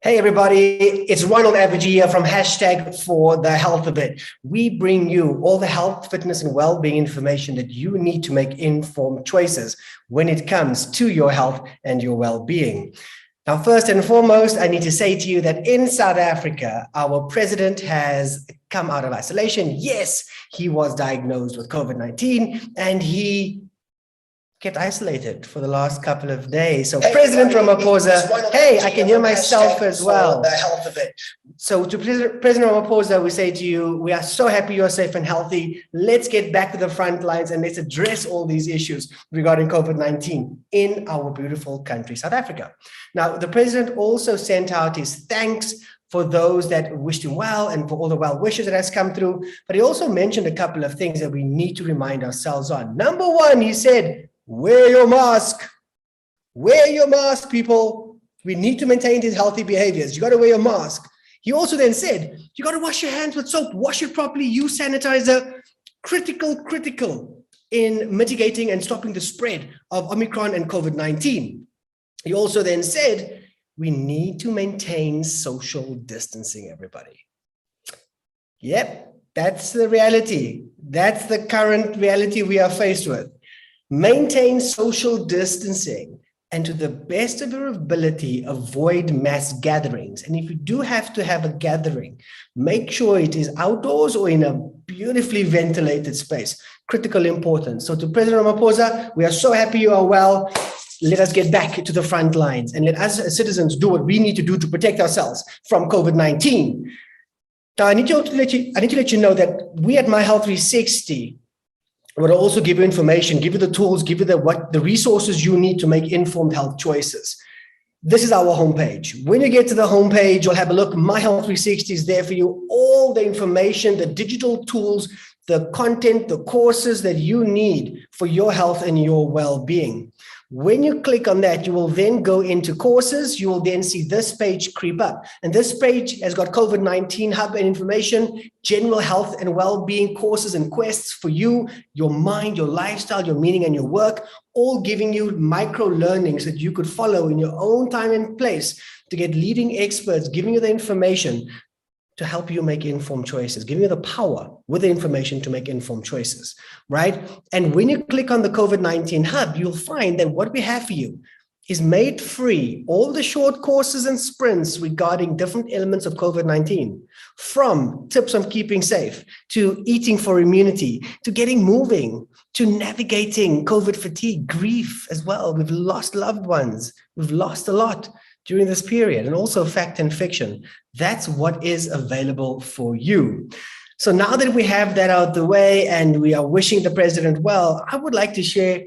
Hey everybody, it's Ronald Average here from hashtag for the health of it. We bring you all the health, fitness, and well-being information that you need to make informed choices when it comes to your health and your well-being. Now, first and foremost, I need to say to you that in South Africa, our president has come out of isolation. Yes, he was diagnosed with COVID-19 and he kept isolated for the last couple of days. So President Ramaphosa, hey, I can hear myself as well. The health of it. So to President Ramaphosa, we say to you, we are so happy you're safe and healthy. Let's get back to the front lines and let's address all these issues regarding COVID-19 in our beautiful country, South Africa. Now, the president also sent out his thanks for those that wished him well and for all the well wishes that has come through. But he also mentioned a couple of things that we need to remind ourselves on. Number one, he said, wear your mask. Wear your mask, people. We need to maintain these healthy behaviors. You got to wear your mask. He also then said, you got to wash your hands with soap, wash it properly, use sanitizer. Critical in mitigating and stopping the spread of Omicron and COVID-19. He also then said, we need to maintain social distancing, everybody. Yep, that's the reality. That's the current reality we are faced with. Maintain social distancing and to the best of your ability, avoid mass gatherings. And if you do have to have a gathering, make sure it is outdoors or in a beautifully ventilated space. Critical importance. So to President Ramaphosa, we are so happy you are well. Let us get back to the front lines and let us as citizens do what we need to do to protect ourselves from COVID-19. Now, I need to let you know that we at My Health 360 will also give you information, give you the tools, give you the resources you need to make informed health choices. This is our homepage. When you get to the homepage, you'll have a look. My Health 360 is there for you. All the information, the digital tools, the content, the courses that you need for your health and your well-being. When you click on that, you will then go into courses. You will then see this page creep up. And this page has got COVID-19 hub and information, general health and well-being courses and quests for you, your mind, your lifestyle, your meaning, and your work, all giving you micro learnings that you could follow in your own time and place to get leading experts, giving you the information to help you make informed choices, giving you the power with the information to make informed choices, right? And when you click on the COVID-19 hub, you'll find that what we have for you is made free, all the short courses and sprints regarding different elements of COVID-19, from tips on keeping safe, to eating for immunity, to getting moving, to navigating COVID fatigue, grief as well. We've lost loved ones. We've lost a lot during this period, and also fact and fiction. That's what is available for you. So now that we have that out the way and we are wishing the president well, I would like to share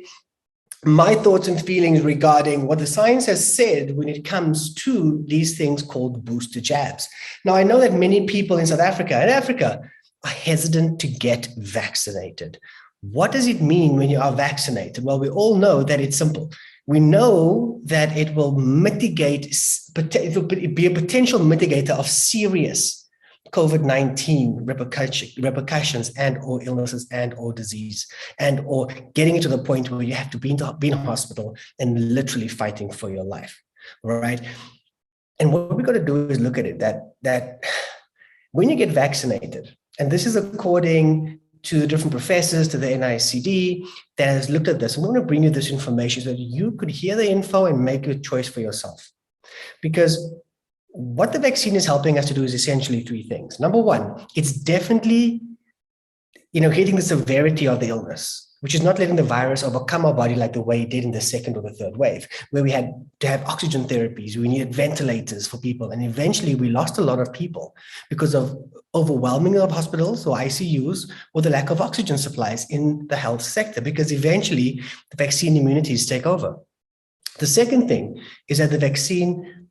my thoughts and feelings regarding what the science has said when it comes to these things called booster jabs. Now, I know that many people in South Africa and Africa are hesitant to get vaccinated. What does it mean when you are vaccinated? Well, we all know that it's simple. We know that it will mitigate, it will be a potential mitigator of serious COVID-19 repercussions and or illnesses and or disease and or getting it to the point where you have to be in hospital and literally fighting for your life, right? And what we got to do is look at it, that when you get vaccinated, and this is according to different professors, to the NICD that has looked at this. I'm going to bring you this information so that you could hear the info and make a choice for yourself. Because what the vaccine is helping us to do is essentially three things. Number one, it's definitely, hitting the severity of the illness, which is not letting the virus overcome our body like the way it did in the second or the third wave, where we had to have oxygen therapies, we needed ventilators for people, and eventually we lost a lot of people because of overwhelming of hospitals or ICUs or the lack of oxygen supplies in the health sector, because eventually the vaccine immunities take over. The second thing is that the vaccine,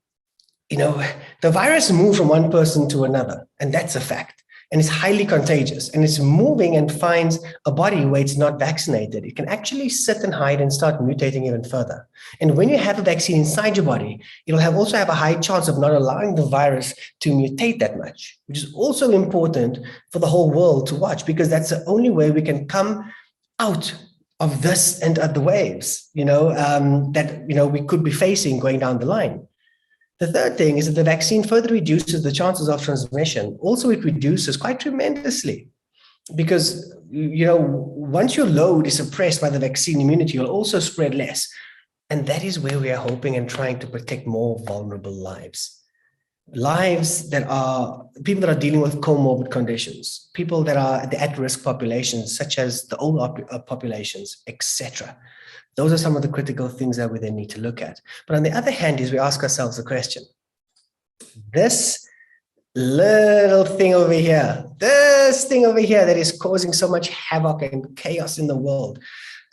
the virus moves from one person to another, and that's a fact. And it's highly contagious, and it's moving and finds a body where it's not vaccinated. It can actually sit and hide and start mutating even further. And when you have a vaccine inside your body, it'll also have a high chance of not allowing the virus to mutate that much, which is also important for the whole world to watch, because that's the only way we can come out of this and other waves, that we could be facing going down the line. The third thing is that the vaccine further reduces the chances of transmission. Also, it reduces quite tremendously because, once your load is suppressed by the vaccine immunity, you'll also spread less. And that is where we are hoping and trying to protect more vulnerable lives. Lives that are people that are dealing with comorbid conditions, people that are the at-risk populations, such as the older populations, etc. Those are some of the critical things that we then need to look at. But on the other hand, is we ask ourselves the question, this little thing over here, this thing over here that is causing so much havoc and chaos in the world,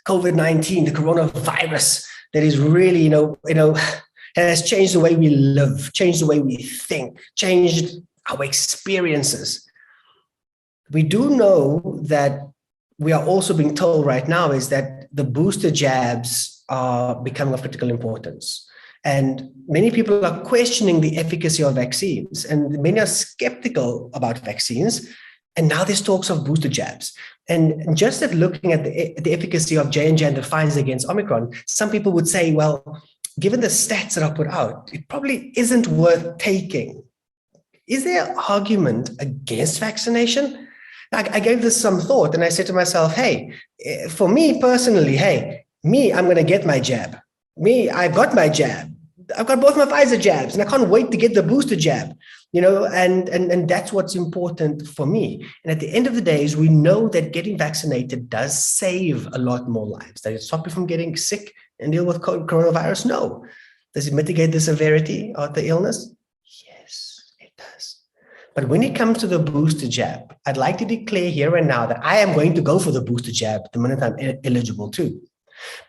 COVID-19, the coronavirus, that is really, has changed the way we live, changed the way we think, changed our experiences. We do know that we are also being told right now is that the booster jabs are becoming of critical importance. And many people are questioning the efficacy of vaccines, and many are skeptical about vaccines. And now there's talks of booster jabs. And just at looking at the efficacy of J&J and the Pfizer against Omicron, some people would say, well, given the stats that are put out, it probably isn't worth taking. Is there an argument against vaccination? I gave this some thought and I said to myself, hey, for me personally, I'm going to get my jab. I've got my jab. I've got both my Pfizer jabs and I can't wait to get the booster jab, and that's what's important for me. And at the end of the day, we know that getting vaccinated does save a lot more lives. Does it stop you from getting sick and deal with coronavirus? No. Does it mitigate the severity of the illness? Yes, it does. But when it comes to the booster jab, I'd like to declare here and now that I am going to go for the booster jab the minute I'm eligible too.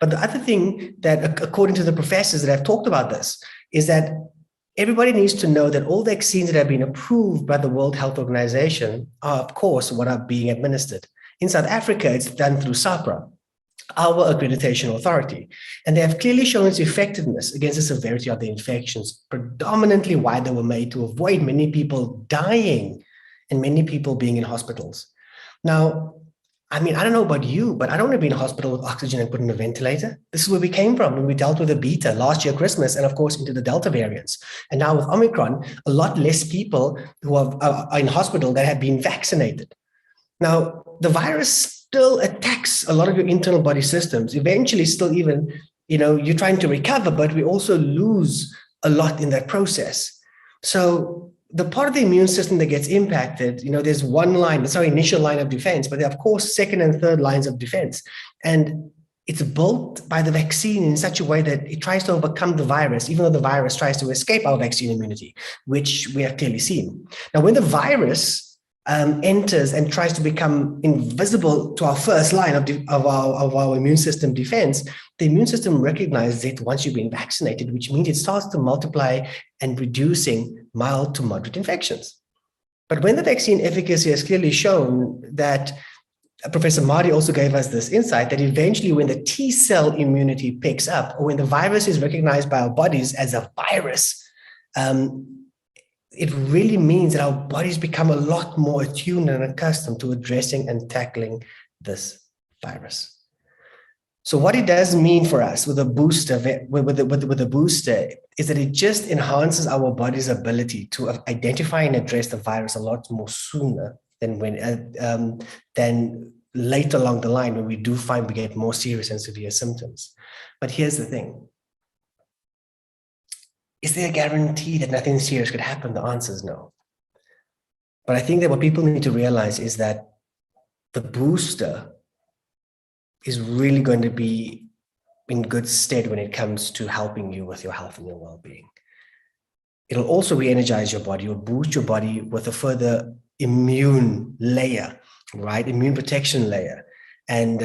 But the other thing that, according to the professors that have talked about this, is that everybody needs to know that all vaccines that have been approved by the World Health Organization are, of course, what are being administered. In South Africa, it's done through SAHPRA, our accreditation authority. And they have clearly shown its effectiveness against the severity of the infections, predominantly why they were made to avoid many people dying and many people being in hospitals. Now, I don't know about you, but I don't want to be in a hospital with oxygen and put in a ventilator. This is where we came from when we dealt with the beta last year, Christmas, and of course into the Delta variants. And now with Omicron, a lot less people who are in hospital that have been vaccinated. Now, the virus still attacks a lot of your internal body systems. Eventually, still even, you're trying to recover, but we also lose a lot in that process. So the part of the immune system that gets impacted, there's one line, that's our initial line of defense, but there are, of course, second and third lines of defense. And it's built by the vaccine in such a way that it tries to overcome the virus, even though the virus tries to escape our vaccine immunity, which we have clearly seen. Now, when the virus enters and tries to become invisible to our first line of our immune system defense, the immune system recognizes it once you've been vaccinated, which means it starts to multiply and reducing mild to moderate infections. But when the vaccine efficacy has clearly shown that, Professor Marty also gave us this insight that eventually when the T cell immunity picks up, or when the virus is recognized by our bodies as a virus, it really means that our bodies become a lot more attuned and accustomed to addressing and tackling this virus. So what it does mean for us with a booster, with a booster, is that it just enhances our body's ability to identify and address the virus a lot more sooner than than later along the line when we do find we get more serious and severe symptoms. But here's the thing. Is there a guarantee that nothing serious could happen? The answer is no. But I think that what people need to realize is that the booster is really going to be in good stead when it comes to helping you with your health and your well-being. It'll also re-energize your body. It'll boost your body with a further immune layer, right? Immune protection layer. And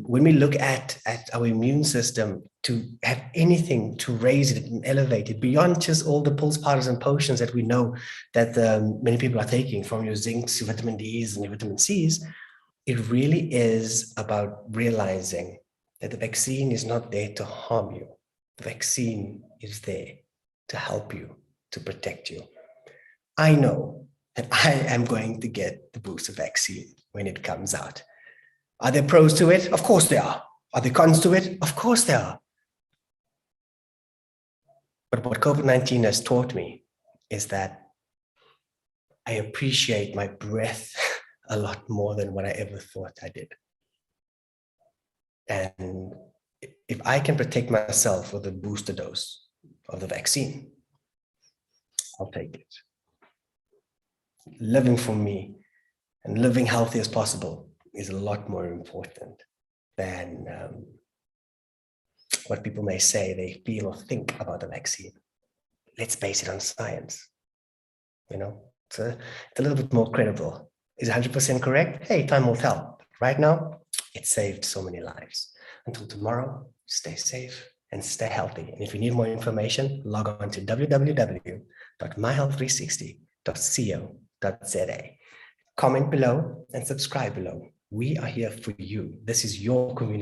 when we look at our immune system, to have anything to raise it and elevate it beyond just all the pills, powders, and potions that we know that many people are taking, from your zincs, your vitamin Ds, and your vitamin Cs, it really is about realizing that the vaccine is not there to harm you. The vaccine is there to help you, to protect you. I know that I am going to get the booster vaccine when it comes out. Are there pros to it? Of course there are. Are there cons to it? Of course there are. But what COVID-19 has taught me is that I appreciate my breath a lot more than what I ever thought I did. And if I can protect myself with a booster dose of the vaccine, I'll take it. Living for me and living healthy as possible is a lot more important than what people may say they feel or think about the vaccine. Let's base it on science. You know, it's a little bit more credible. Is 100% correct? Hey, time will tell. Right now, it saved so many lives. Until tomorrow, stay safe and stay healthy. And if you need more information, log on to www.myhealth360.co.za. Comment below and subscribe below. We are here for you. This is your community.